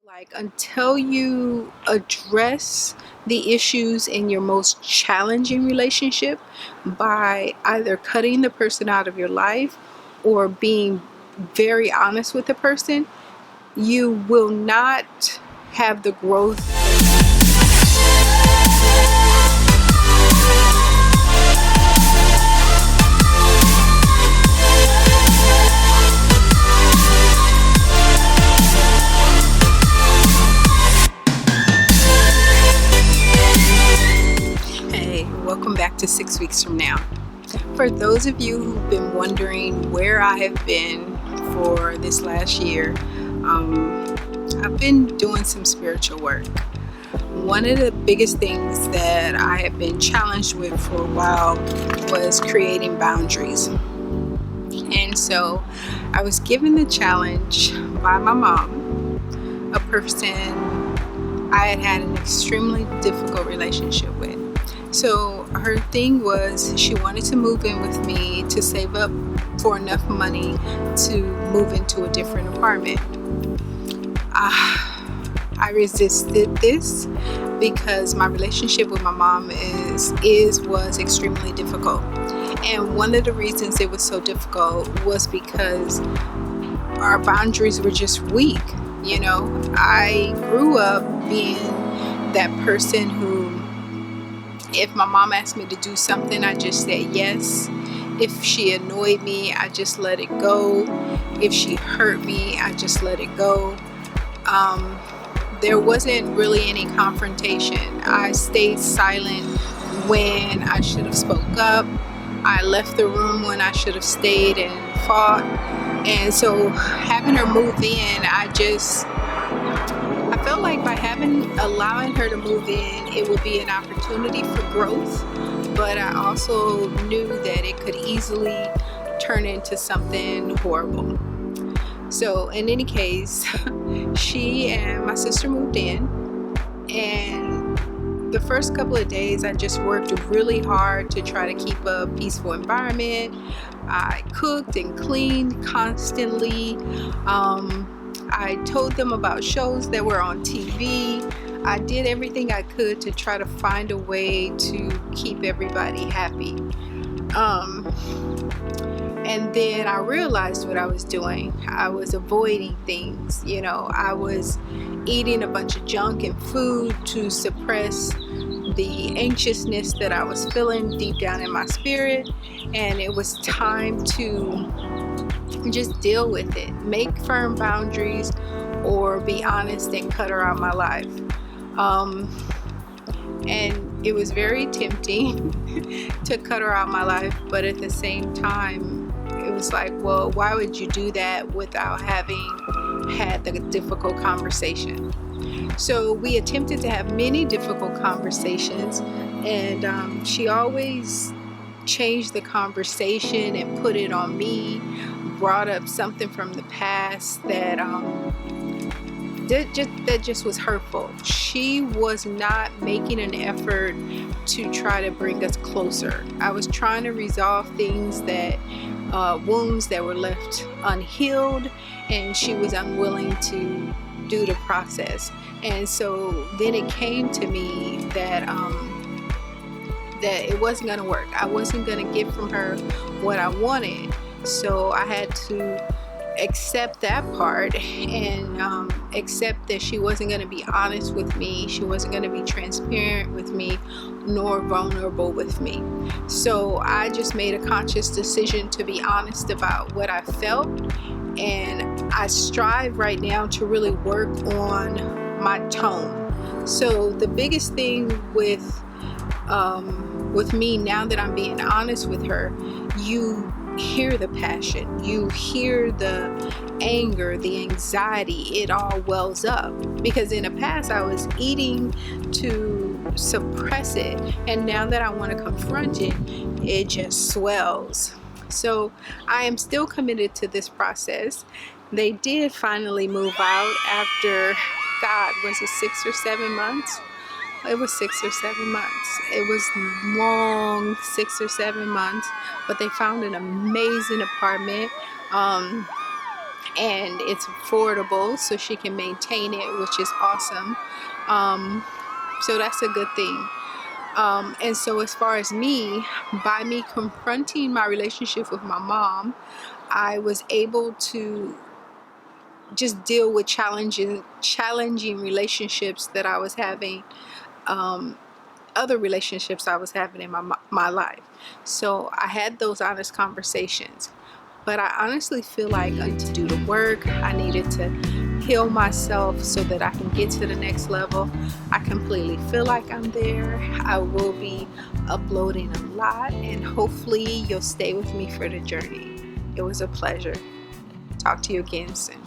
Like, until you address the issues in your most challenging relationship by either cutting the person out of your life or being very honest with the person, you will not have the growth. Hey, welcome back to 6 weeks from now. For those of you who've been wondering where I have been for this last year, I've been doing some spiritual work. One of the biggest things that I have been challenged with for a while was creating boundaries. And so I was given the challenge by my mom, a person I had an extremely difficult relationship with. So her thing was she wanted to move in with me to save up for enough money to move into a different apartment. I resisted this because my relationship with my mom was extremely difficult. And one of the reasons it was so difficult was because our boundaries were just weak. I grew up being that person who, if my mom asked me to do something, I just said yes. If she annoyed me, I just let it go. If she hurt me, I just let it go. There wasn't really any confrontation. I stayed silent when I should have spoke up. I left the room when I should have stayed and fought. And so having her move in, I felt like by allowing her to move in, it would be an opportunity for growth. But I also knew that it could easily turn into something horrible. So in any case, she and my sister moved in, and the first couple of days I just worked really hard to try to keep a peaceful environment. I cooked and cleaned constantly. I told them about shows that were on TV. I did everything I could to try to find a way to keep everybody happy. And then I realized what I was doing. I was avoiding things. I was eating a bunch of junk and food to suppress the anxiousness that I was feeling deep down in my spirit. And it was time to just deal with it, make firm boundaries, or be honest and cut her out of my life. And it was very tempting to cut her out of my life, but at the same time, it was like, well, why would you do that without having had the difficult conversation? So we attempted to have many difficult conversations, and she always changed the conversation and put it on me, brought up something from the past that just was hurtful. She was not making an effort to try to bring us closer. I was trying to resolve things wounds that were left unhealed, and she was unwilling to do the process. And so then it came to me that it wasn't going to work. I wasn't going to get from her what I wanted. So I had to accept that part and accept that she wasn't going to be honest with me. She wasn't going to be transparent with me, nor vulnerable with me. So I just made a conscious decision to be honest about what I felt. And I strive right now to really work on my tone. So the biggest thing with me, now that I'm being honest with her, you hear the passion, you hear the anger, the anxiety, it all wells up. Because in the past I was eating to suppress it, and now that I want to confront it, it just swells. So I am still committed to this process. They did finally move out after, God, was it 6 or 7 months? It was 6 or 7 months. It was long 6 or 7 months, but they found an amazing apartment. and it's affordable, so she can maintain it, which is awesome. So that's a good thing. And so as far as me, by me confronting my relationship with my mom, I was able to just deal with challenging relationships that I was having, other relationships I was having in my life. So I had those honest conversations. But I honestly feel like to do the work, I needed to heal myself so that I can get to the next level. I completely feel like I'm there. I will be uploading a lot, and hopefully you'll stay with me for the journey. It was a pleasure. Talk to you again soon.